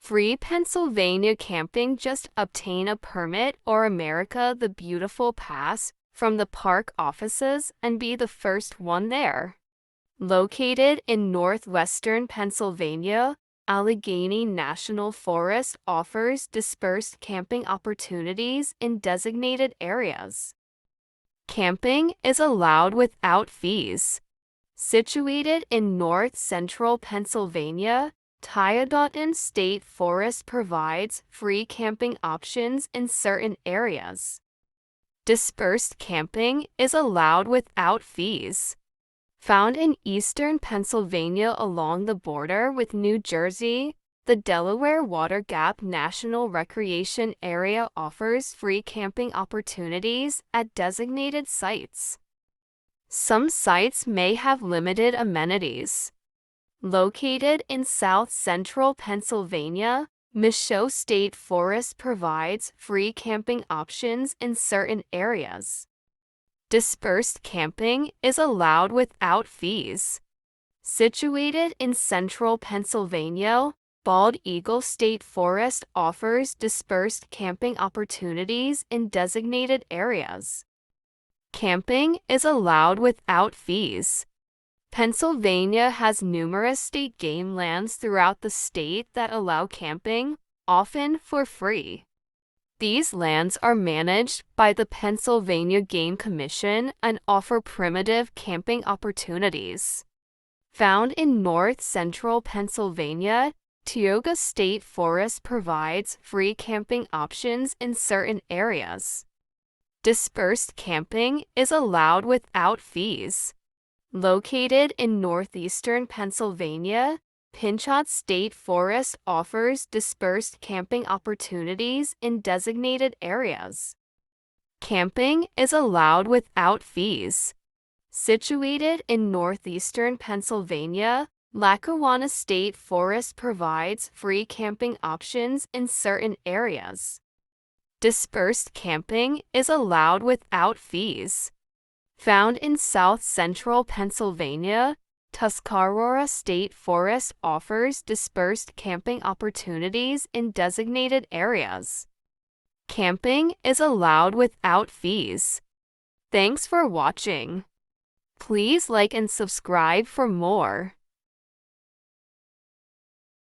Free Pennsylvania camping. Just obtain a permit or America the Beautiful pass from the park offices and be the first one there. Located in northwestern Pennsylvania, Allegheny National Forest offers dispersed camping opportunities in designated areas. Camping is allowed without fees. Situated in north-central Pennsylvania, Tyodotin State Forest provides free camping options in certain areas. Dispersed camping is allowed without fees. Found in eastern Pennsylvania along the border with New Jersey, the Delaware Water Gap National Recreation Area offers free camping opportunities at designated sites. Some sites may have limited amenities. Located in south-central Pennsylvania, Michaux State Forest provides free camping options in certain areas. Dispersed camping is allowed without fees. Situated in central Pennsylvania, Bald Eagle State Forest offers dispersed camping opportunities in designated areas. Camping is allowed without fees. Pennsylvania has numerous state game lands throughout the state that allow camping, often for free. These lands are managed by the Pennsylvania Game Commission and offer primitive camping opportunities. Found in north-central Pennsylvania, Tioga State Forest provides free camping options in certain areas. Dispersed camping is allowed without fees. Located in northeastern Pennsylvania, Pinchot State Forest offers dispersed camping opportunities in designated areas. Camping is allowed without fees. Situated in northeastern Pennsylvania, Lackawanna State Forest provides free camping options in certain areas. Dispersed camping is allowed without fees. Found in south-central Pennsylvania, Tuscarora State Forest offers dispersed camping opportunities in designated areas. Camping is allowed without fees. Thanks for watching. Please like and subscribe for more.